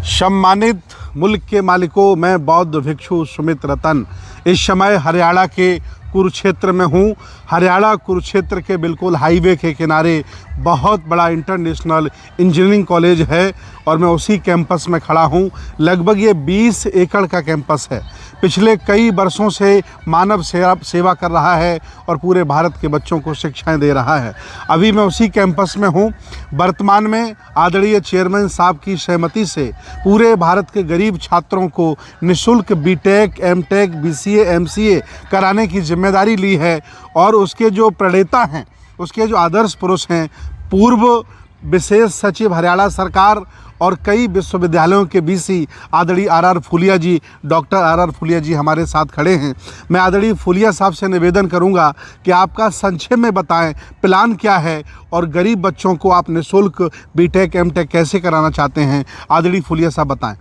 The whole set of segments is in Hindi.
सम्मानित मुल्क के मालिकों, मैं बौद्ध भिक्षु सुमित रतन इस समय हरियाणा के कुरुक्षेत्र में हूँ। हरियाणा कुरुक्षेत्र के बिल्कुल हाईवे के किनारे बहुत बड़ा इंटरनेशनल इंजीनियरिंग कॉलेज है और मैं उसी कैंपस में खड़ा हूँ। लगभग ये 20 एकड़ का कैंपस है। पिछले कई वर्षों से मानव सेवा कर रहा है और पूरे भारत के बच्चों को शिक्षाएं दे रहा है। अभी मैं उसी कैंपस में हूँ। वर्तमान में आदरणीय चेयरमैन साहब की सहमति से पूरे भारत के गरीब छात्रों को निःशुल्क बीटेक, एमटेक, बीसीए, एमसीए कराने की जिम्मेदारी ली है और उसके जो प्रणेता हैं, उसके जो आदर्श पुरुष हैं, पूर्व विशेष सचिव हरियाणा सरकार और कई विश्वविद्यालयों के वीसी आदरणीय R Phulia ji, doctor R Phulia ji हमारे साथ खड़े हैं। मैं आदरणीय फूलिया साहब से निवेदन करूंगा कि आपका संक्षेप में बताएं प्लान क्या है और गरीब बच्चों को आप निःशुल्क बीटेक, एमटेक कैसे कराना चाहते हैं। आदरणीय फूलिया साहब बताएं।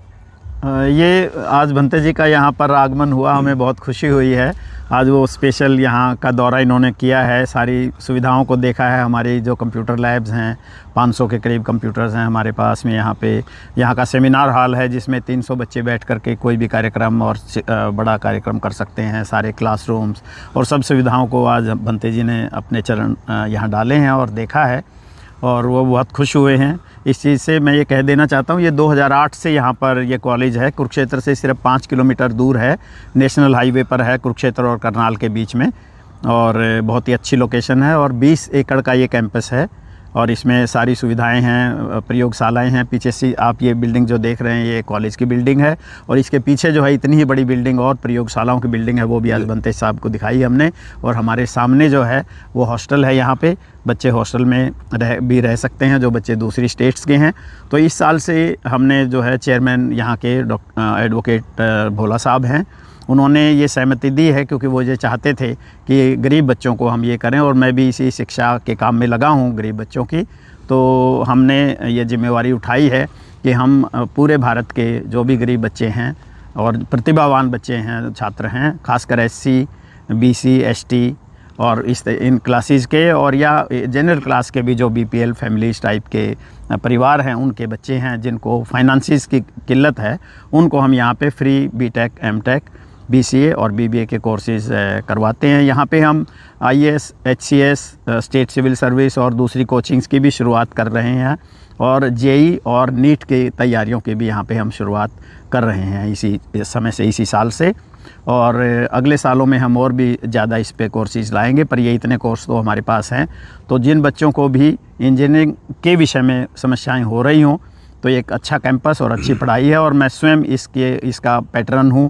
ये आज भंते जी का यहाँ पर आगमन हुआ, हमें बहुत खुशी हुई है। आज वो स्पेशल यहाँ का दौरा इन्होंने किया है, सारी सुविधाओं को देखा है। हमारी जो कंप्यूटर लैब्स हैं, 500 के करीब कंप्यूटर्स हैं हमारे पास में। यहाँ पे यहाँ का सेमिनार हॉल है जिसमें 300 बच्चे बैठ कर के कोई भी कार्यक्रम और बड़ा कार्यक्रम कर सकते हैं। सारे क्लासरूम्स और सब सुविधाओं को आज भंते जी ने अपने चरण यहाँ डाले हैं और देखा है और वो बहुत खुश हुए हैं इस चीज़ से। मैं ये कह देना चाहता हूँ, ये 2008 से यहाँ पर ये कॉलेज है। कुरुक्षेत्र से सिर्फ 5 किलोमीटर दूर है, नेशनल हाईवे पर है, कुरुक्षेत्र और करनाल के बीच में, और बहुत ही अच्छी लोकेशन है। और 20 एकड़ का ये कैंपस है और इसमें सारी सुविधाएं हैं, प्रयोगशालाएं हैं। पीछे से आप ये बिल्डिंग जो देख रहे हैं ये कॉलेज की बिल्डिंग है और इसके पीछे जो है इतनी ही बड़ी बिल्डिंग और प्रयोगशालाओं की बिल्डिंग है, वो भी आज भंते साहब को दिखाई हमने। और हमारे सामने जो है वो हॉस्टल है। यहाँ पे बच्चे हॉस्टल में रह सकते हैं जो बच्चे दूसरी स्टेट्स के हैं। तो इस साल से हमने जो है चेयरमैन यहाँ के एडवोकेट भोला साहब हैं, उन्होंने ये सहमति दी है क्योंकि वो ये चाहते थे कि गरीब बच्चों को हम ये करें और मैं भी इसी शिक्षा के काम में लगा हूँ गरीब बच्चों की। तो हमने ये जिम्मेवारी उठाई है कि हम पूरे भारत के जो भी गरीब बच्चे हैं और प्रतिभावान बच्चे हैं, छात्र हैं, खासकर SC, BC, ST और इन क्लासेस के और या जनरल क्लास के भी जो BPL फैमिलीज टाइप के परिवार हैं, उनके बच्चे हैं जिनको फाइनेंसिस की किल्लत है, उनको हम यहाँ पे फ्री बीटेक, एमटेक, BCA और BBA के कोर्सेज़ करवाते हैं। यहाँ पे हम IAS, HCS, state civil service और दूसरी कोचिंग्स की भी शुरुआत कर रहे हैं और JEE और नीट की तैयारियों की भी यहाँ पे हम शुरुआत कर रहे हैं इसी समय से, इसी साल से। और अगले सालों में हम और भी ज़्यादा इस पे कोर्सेज़ लाएंगे, पर ये इतने कोर्स तो हमारे पास हैं। तो जिन बच्चों को भी इंजीनियरिंग के विषय में समस्याएं हो रही हों तो एक अच्छा कैंपस और अच्छी पढ़ाई है और मैं स्वयं इसका पैटर्न हूँ।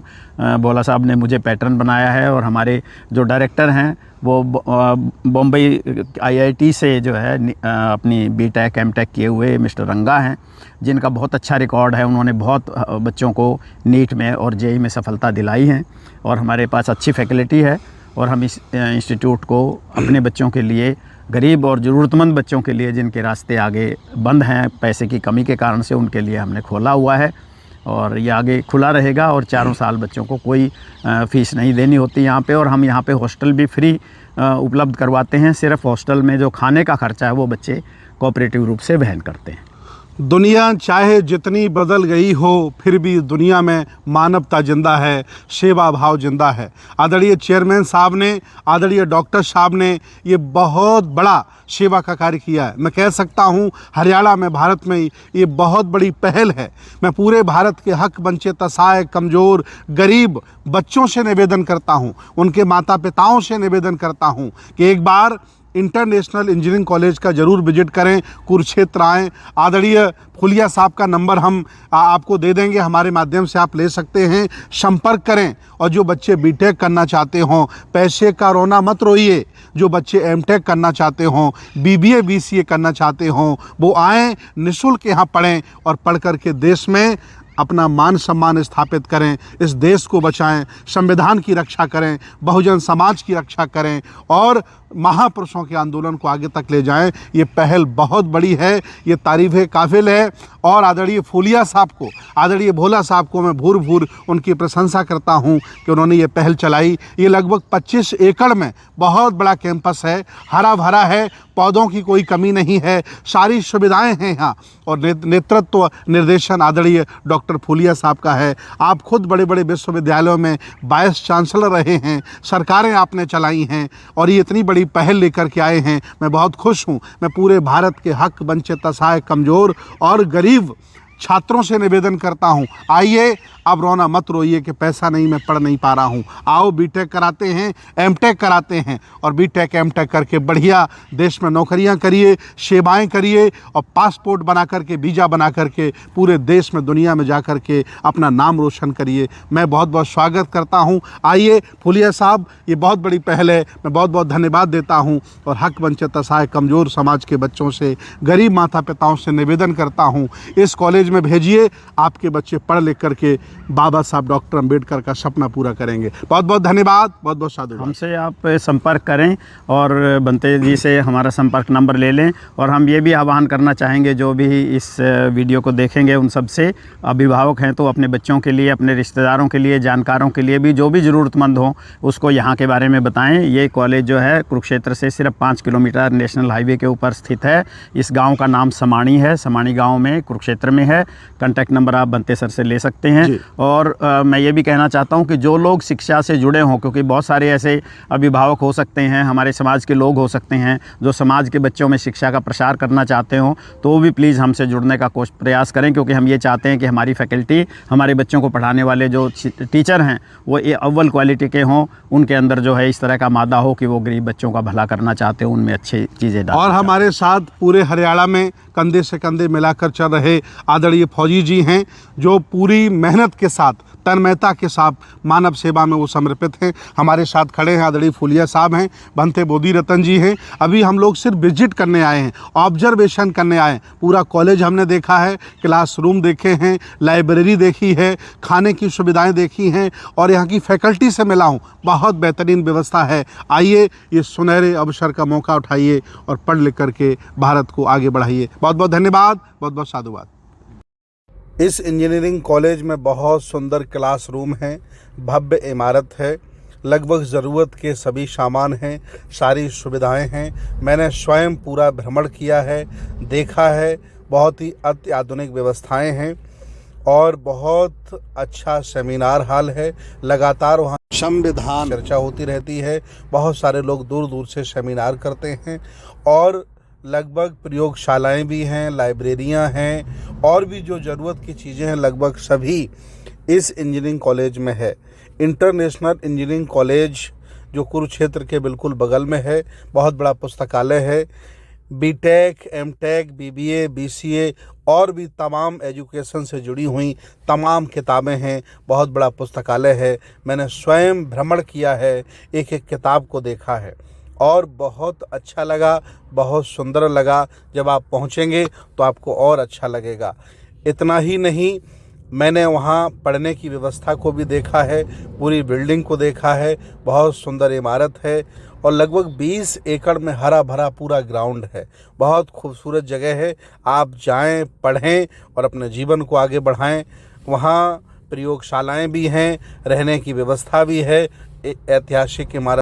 भोला साहब ने मुझे पैटर्न बनाया है और हमारे जो डायरेक्टर हैं वो बम्बई IIT से जो है अपनी बीटेक, एमटेक किए हुए मिस्टर रंगा हैं, जिनका बहुत अच्छा रिकॉर्ड है। उन्होंने बहुत बच्चों को नीट में और JEE में सफलता दिलाई है और हमारे पास अच्छी फैकल्टी है और हम इस इंस्टीट्यूट को अपने बच्चों के लिए, गरीब और ज़रूरतमंद बच्चों के लिए जिनके रास्ते आगे बंद हैं पैसे की कमी के कारण से, उनके लिए हमने खोला हुआ है और ये आगे खुला रहेगा। और 4 साल बच्चों को कोई फ़ीस नहीं देनी होती यहाँ पे और हम यहाँ पे हॉस्टल भी फ्री उपलब्ध करवाते हैं। सिर्फ हॉस्टल में जो खाने का खर्चा है वो बच्चे कोऑपरेटिव रूप से वहन करते हैं। दुनिया चाहे जितनी बदल गई हो फिर भी दुनिया में मानवता जिंदा है, सेवा भाव जिंदा है। आदरणीय चेयरमैन साहब ने, आदरणीय डॉक्टर साहब ने ये बहुत बड़ा सेवा का कार्य किया है। मैं कह सकता हूँ हरियाणा में, भारत में ये बहुत बड़ी पहल है। मैं पूरे भारत के हक वंचित, असहाय, कमज़ोर, गरीब बच्चों से निवेदन करता हूँ, उनके माता पिताओं से निवेदन करता हूँ कि एक बार इंटरनेशनल इंजीनियरिंग कॉलेज का ज़रूर विजिट करें, कुरुक्षेत्र आएँ। आदरणीय फूलिया साहब का नंबर हम आपको दे देंगे, हमारे माध्यम से आप ले सकते हैं, संपर्क करें। और जो बच्चे बीटेक करना चाहते हों, पैसे का रोना मत रोइए। जो बच्चे एमटेक करना चाहते हों, BBA, BCA करना चाहते हों, वो आएँ, निःशुल्क यहाँ पढ़ें और पढ़ कर के देश में अपना मान सम्मान स्थापित करें, इस देश को बचाएं, संविधान की रक्षा करें, बहुजन समाज की रक्षा करें और महापुरुषों के आंदोलन को आगे तक ले जाएं। ये पहल बहुत बड़ी है, ये तारीफ़ काबिल है। और आदरणीय फूलिया साहब को, आदरणीय भोला साहब को मैं भूर भूर उनकी प्रशंसा करता हूं कि उन्होंने ये पहल चलाई। ये लगभग 25 एकड़ में बहुत बड़ा कैंपस है, हरा भरा है, पौधों की कोई कमी नहीं है, सारी सुविधाएं हैं यहाँ। और नेतृत्व निर्देशन आदरणीय डॉक्टर फूलिया साहब का है। आप खुद बड़े बड़े विश्वविद्यालयों में वाइस चांसलर रहे हैं, सरकारें आपने चलाई हैं और ये इतनी बड़ी पहल लेकर के आए हैं। मैं बहुत खुश हूँ। मैं पूरे भारत के हक, वंचित, असहाय, कमज़ोर और गरीब छात्रों से निवेदन करता हूं, आइए अब रोना मत रोइए कि पैसा नहीं, मैं पढ़ नहीं पा रहा हूं। आओ बीटेक कराते हैं, एमटेक कराते हैं और बीटेक एमटेक करके बढ़िया देश में नौकरियां करिए, सेवाएं करिए और पासपोर्ट बना करके, वीज़ा बना करके पूरे देश में, दुनिया में जा कर के अपना नाम रोशन करिए। मैं बहुत बहुत स्वागत करता हूँ। आइए फूलिया साहब, ये बहुत बड़ी पहल है, मैं बहुत बहुत धन्यवाद देता हूँ और हक, वंचित, असहाय, कमज़ोर समाज के बच्चों से, गरीब माता पिताओं से निवेदन करता हूँ, इस कॉलेज में भेजिए। आपके बच्चे पढ़ लिख करके बाबा साहब डॉक्टर अंबेडकर का सपना पूरा करेंगे। बहुत बहुत धन्यवाद, बहुत बहुत साधुवाद। हमसे आप संपर्क करें और बंते जी से हमारा संपर्क नंबर ले लें। और हम ये भी आह्वान करना चाहेंगे, जो भी इस वीडियो को देखेंगे उन सब से, अभिभावक हैं तो अपने बच्चों के लिए, अपने रिश्तेदारों के लिए, जानकारों के लिए भी, जो भी ज़रूरतमंद हो उसको यहाँ के बारे में बताएं। ये कॉलेज जो है कुरुक्षेत्र से सिर्फ 5 किलोमीटर नेशनल हाईवे के ऊपर स्थित है। इस गाँव का नाम समाणी है, समाणी गाँव में कुरुक्षेत्र में है। कॉन्टैक्ट नंबर आप बंते सर से ले सकते हैं। और मैं ये भी कहना चाहता हूँ कि जो लोग शिक्षा से जुड़े हों, क्योंकि बहुत सारे ऐसे अभिभावक हो सकते हैं, हमारे समाज के लोग हो सकते हैं जो समाज के बच्चों में शिक्षा का प्रसार करना चाहते हों, तो वो भी प्लीज़ हमसे जुड़ने का प्रयास करें। क्योंकि हम ये चाहते हैं कि हमारी फैकल्टी, हमारे बच्चों को पढ़ाने वाले जो टीचर हैं वो ये अव्वल क्वालिटी के हों, उनके अंदर जो है इस तरह का मादा हो कि वो गरीब बच्चों का भला करना चाहते हो, उनमें अच्छी चीज़ें डालें। और हमारे साथ पूरे हरियाणा में कंधे से कंधे मिलाकर चल रहे आदरणीय फौजी जी हैं, जो पूरी मेहनत के साथ, तन्मयता के साथ मानव सेवा में वो समर्पित हैं। हमारे साथ खड़े हैं आदरणीय फूलिया साहब हैं, भंते बोधी रतन जी हैं। अभी हम लोग सिर्फ विजिट करने आए हैं, ऑब्जर्वेशन करने आए हैं। पूरा कॉलेज हमने देखा है, क्लासरूम देखे हैं, लाइब्रेरी देखी है, खाने की सुविधाएं देखी हैं और यहाँ की फैकल्टी से मिला हूँ। बहुत बेहतरीन व्यवस्था है। आइए, ये सुनहरे अवसर का मौका उठाइए और पढ़ लिख करके भारत को आगे बढ़ाइए। बहुत बहुत धन्यवाद, बहुत बहुत साधुवाद। इस इंजीनियरिंग कॉलेज में बहुत सुंदर क्लासरूम हैं, भव्य इमारत है, लगभग ज़रूरत के सभी सामान हैं, सारी सुविधाएं हैं। मैंने स्वयं पूरा भ्रमण किया है, देखा है। बहुत ही अत्याधुनिक व्यवस्थाएं हैं और बहुत अच्छा सेमिनार हॉल है। लगातार वहाँ संविधान चर्चा होती रहती है। बहुत सारे लोग दूर दूर से सेमिनार करते हैं और लगभग प्रयोगशालाएं भी हैं, लाइब्रेरियां हैं और भी जो ज़रूरत की चीज़ें हैं लगभग सभी इस इंजीनियरिंग कॉलेज में है। इंटरनेशनल इंजीनियरिंग कॉलेज जो कुरुक्षेत्र के बिल्कुल बगल में है, बहुत बड़ा पुस्तकालय है। बीटेक, एमटेक, बीबीए, बीसीए और भी तमाम एजुकेशन से जुड़ी हुई तमाम किताबें हैं। बहुत बड़ा पुस्तकालय है। मैंने स्वयं भ्रमण किया है, एक एक किताब को देखा है और बहुत अच्छा लगा, बहुत सुंदर लगा। जब आप पहुंचेंगे तो आपको और अच्छा लगेगा। इतना ही नहीं, मैंने वहां पढ़ने की व्यवस्था को भी देखा है, पूरी बिल्डिंग को देखा है। बहुत सुंदर इमारत है और लगभग 20 एकड़ में हरा भरा पूरा ग्राउंड है। बहुत खूबसूरत जगह है। आप जाएं, पढ़ें और अपने जीवन को आगे बढ़ाएं। वहाँ प्रयोगशालाएं भी हैं, रहने की व्यवस्था भी है, ऐतिहासिक इमारत